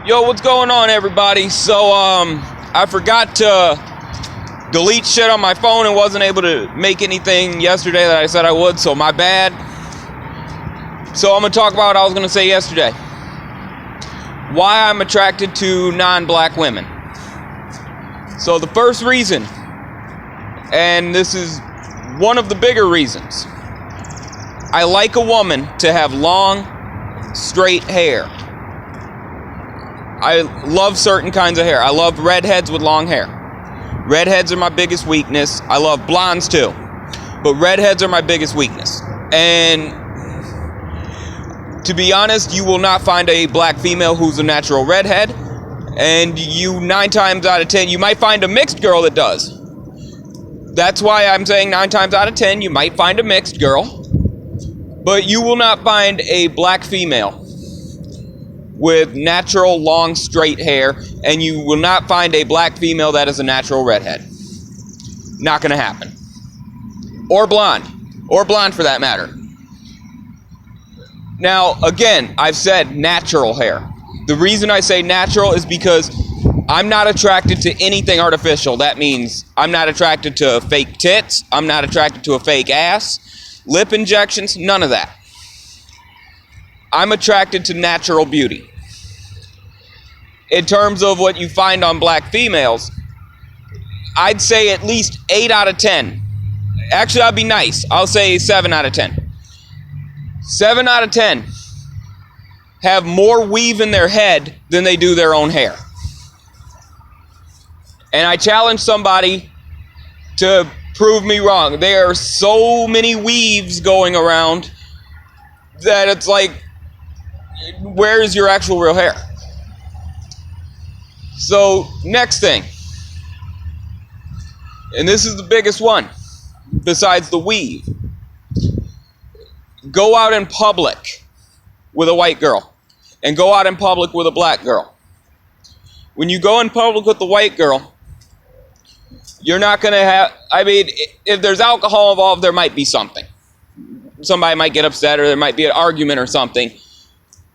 Yo, what's going on, everybody? So, I forgot to delete shit on my phone and wasn't able to make anything yesterday that I said I would, so my bad. So I'm going to talk about what I was going to say yesterday. Why I'm attracted to non-black women. So the first reason, and this is one of the bigger reasons, I like a woman to have long, straight hair. I love certain kinds of hair. I love redheads with long hair. Redheads are my biggest weakness. I love blondes too. But redheads are my biggest weakness. And to be honest, you will not find a black female who's a natural redhead. And 9 times out of 10, you might find a mixed girl that does. That's why I'm saying 9 times out of 10, you might find a mixed girl. But you will not find a black female with natural, long, straight hair, and you will not find a black female that is a natural redhead. Not gonna happen. Or blonde for that matter. Now, again, I've said natural hair. The reason I say natural is because I'm not attracted to anything artificial. That means I'm not attracted to fake tits, I'm not attracted to a fake ass, lip injections, none of that. I'm attracted to natural beauty. In terms of what you find on black females, I'd say at least 8 out of 10. Actually, I'll be nice. I'll say 7 out of 10. 7 out of 10 have more weave in their head than they do their own hair. And I challenge somebody to prove me wrong. There are so many weaves going around that it's like, where is your actual real hair? So, next thing, and this is the biggest one, besides the weave. Go out in public with a white girl, and go out in public with a black girl. When you go in public with the white girl, you're not going to have, if there's alcohol involved, there might be something. Somebody might get upset, or there might be an argument or something.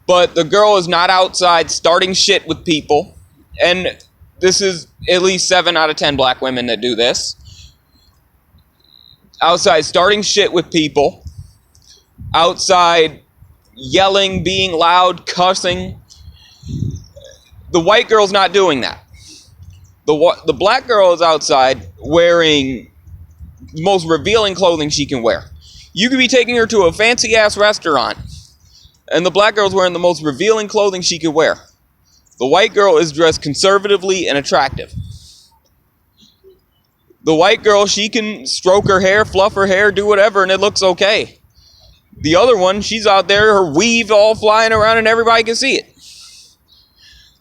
But the girl is not outside starting shit with people. And this is at least 7 out of 10 black women that do this. Outside starting shit with people. Outside yelling, being loud, cussing. The white girl's not doing that. The black girl is outside wearing the most revealing clothing she can wear. You could be taking her to a fancy ass restaurant, and the black girl's wearing the most revealing clothing she could wear. The white girl is dressed conservatively and attractive. The white girl, she can stroke her hair, fluff her hair, do whatever, and it looks okay. The other one, she's out there, her weave all flying around, and everybody can see it.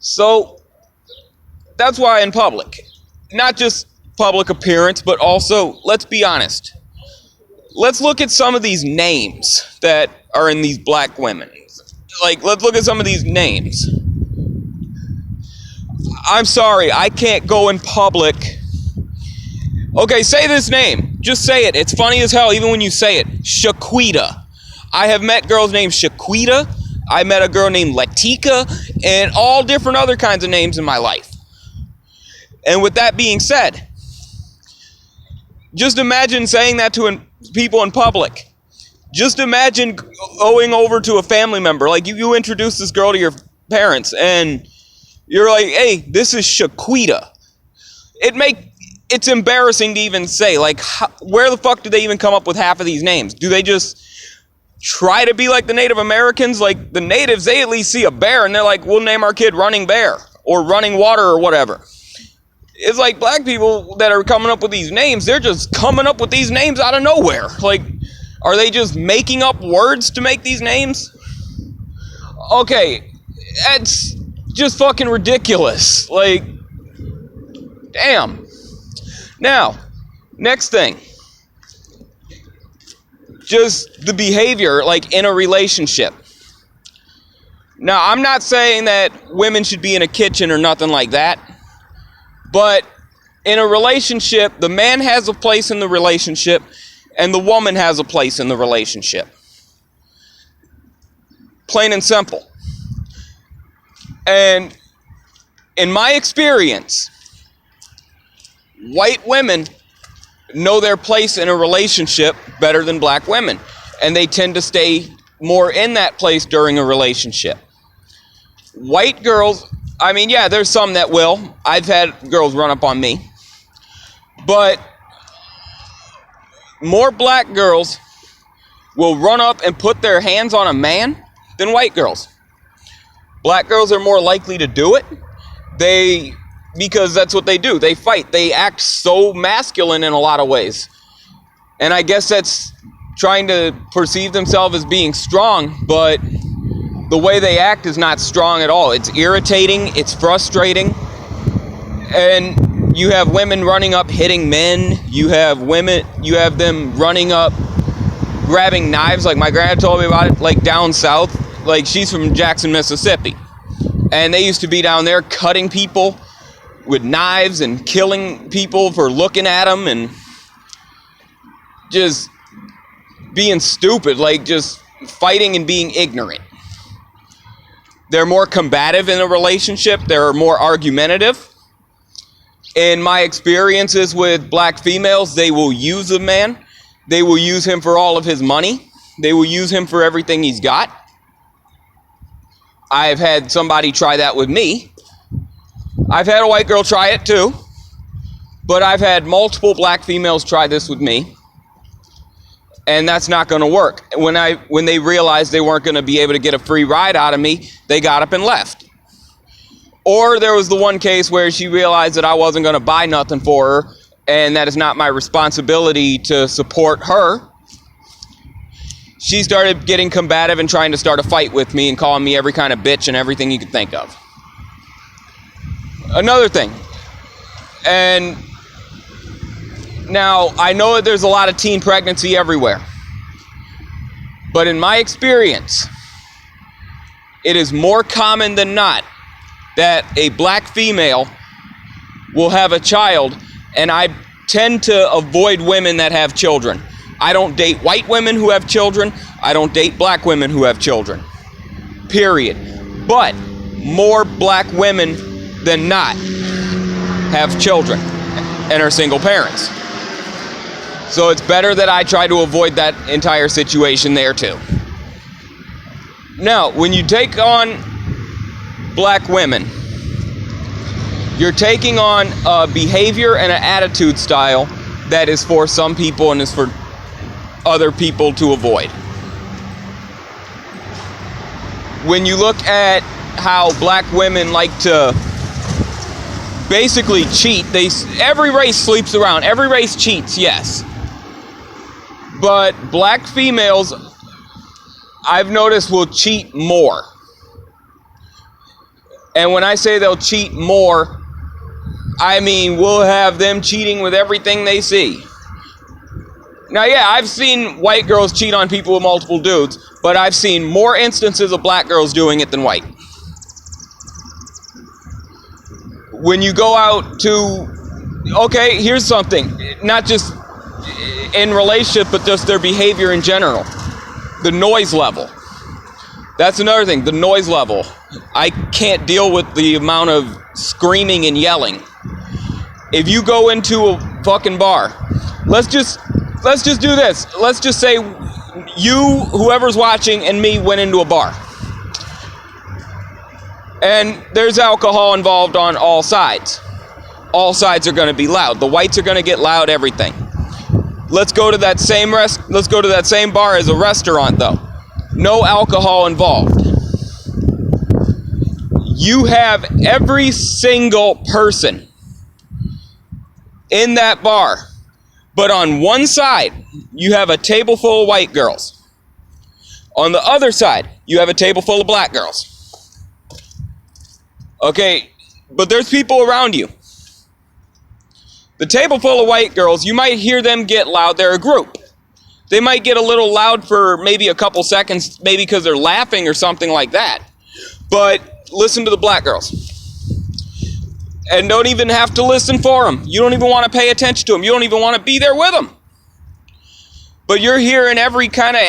So, that's why in public, not just public appearance, but also, let's be honest. Let's look at some of these names that are in these black women. Like, let's look at some of these names. I'm sorry, I can't go in public. Okay, say this name. Just say it. It's funny as hell, even when you say it. Shaquita. I have met girls named Shaquita. I met a girl named Latika, and all different other kinds of names in my life. And with that being said, just imagine saying that to people in public. Just imagine going over to a family member. Like, you introduce this girl to your parents, and you're like, hey, this is Shaquita. It's embarrassing to even say. Like, where the fuck do they even come up with half of these names? Do they just try to be like the Native Americans? Like, the natives, they at least see a bear, and they're like, we'll name our kid Running Bear, or Running Water, or whatever. It's like black people that are coming up with these names, they're just coming up with these names out of nowhere. Like, are they just making up words to make these names? Okay, that's just fucking ridiculous. Like, damn. Now, next thing. Just the behavior, like, in a relationship. Now, I'm not saying that women should be in a kitchen or nothing like that. But in a relationship, the man has a place in the relationship, and the woman has a place in the relationship. Plain and simple. And in my experience, white women know their place in a relationship better than black women. And they tend to stay more in that place during a relationship. White girls, I mean, yeah, there's some that will. I've had girls run up on me. But more black girls will run up and put their hands on a man than white girls. Black girls are more likely to do it. Because that's what they do. They fight. They act so masculine in a lot of ways. And I guess that's trying to perceive themselves as being strong, but the way they act is not strong at all. It's irritating. It's frustrating. And you have women running up hitting men. You have them running up grabbing knives. Like my grandma told me about it, like down south. Like she's from Jackson, Mississippi. And they used to be down there cutting people with knives and killing people for looking at them and just being stupid, like just fighting and being ignorant. They're more combative in a relationship. They're more argumentative. In my experiences with black females, they will use a man. They will use him for all of his money. They will use him for everything he's got. I've had somebody try that with me. I've had a white girl try it too. But I've had multiple black females try this with me. And that's not going to work. When they realized they weren't going to be able to get a free ride out of me, they got up and left. Or there was the one case where she realized that I wasn't going to buy nothing for her, and that is not my responsibility to support her. She started getting combative and trying to start a fight with me and calling me every kind of bitch and everything you could think of. Another thing, and now I know that there's a lot of teen pregnancy everywhere, but in my experience, it is more common than not that a black female will have a child, and I tend to avoid women that have children. I don't date white women who have children. I don't date black women who have children. Period. But more black women than not have children and are single parents. So it's better that I try to avoid that entire situation there too. Now, when you take on black women, you're taking on a behavior and an attitude style that is for some people and is for other people to avoid. When you look at how black women like to basically cheat, every race sleeps around, every race cheats, yes. But black females, I've noticed, will cheat more. And when I say they'll cheat more, I mean we'll have them cheating with everything they see. Now, yeah, I've seen white girls cheat on people with multiple dudes, but I've seen more instances of black girls doing it than white. When you go out to, okay, here's something, not just in relationship, but just their behavior in general. The noise level. That's another thing, the noise level. I can't deal with the amount of screaming and yelling. If you go into a fucking bar, let's just do this. Let's just say you, whoever's watching, and me went into a bar. And there's alcohol involved on all sides. All sides are going to be loud. The whites are going to get loud, everything. Let's go to that same bar as a restaurant though. No alcohol involved. You have every single person in that bar. But on one side, you have a table full of white girls. On the other side, you have a table full of black girls. Okay, but there's people around you. The table full of white girls, you might hear them get loud. They're a group. They might get a little loud for maybe a couple seconds, maybe because they're laughing or something like that. But listen to the black girls. And don't even have to listen for them. You don't even want to pay attention to them. You don't even want to be there with them. But you're hearing every kind of,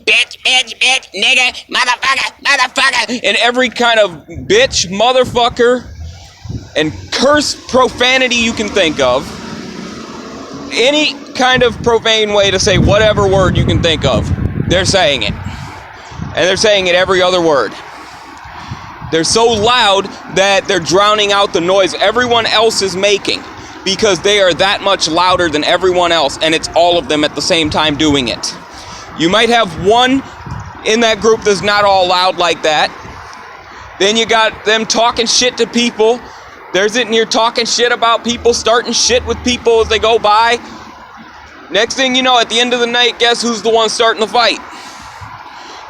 bitch, bitch, nigga, motherfucker, and every kind of bitch, motherfucker, and curse profanity you can think of. Any kind of profane way to say whatever word you can think of, they're saying it. And they're saying it every other word. They're so loud that they're drowning out the noise everyone else is making, because they are that much louder than everyone else, and it's all of them at the same time doing it. You might have one in that group that's not all loud like that. Then you got them talking shit to people. There's it, and you're talking shit about people, starting shit with people as they go by. Next thing you know, at the end of the night, guess who's the one starting the fight?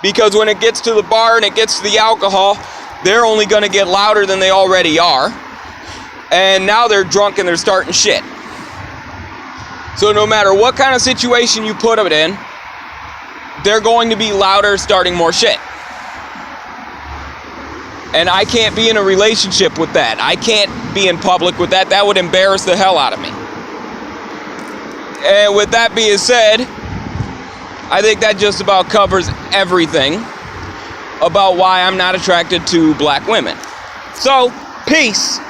Because when it gets to the bar and it gets to the alcohol, they're only going to get louder than they already are. And now they're drunk and they're starting shit. So no matter what kind of situation you put it in, they're going to be louder, starting more shit. And I can't be in a relationship with that. I can't be in public with that. That would embarrass the hell out of me. And with that being said, I think that just about covers everything about why I'm not attracted to black women. So, peace.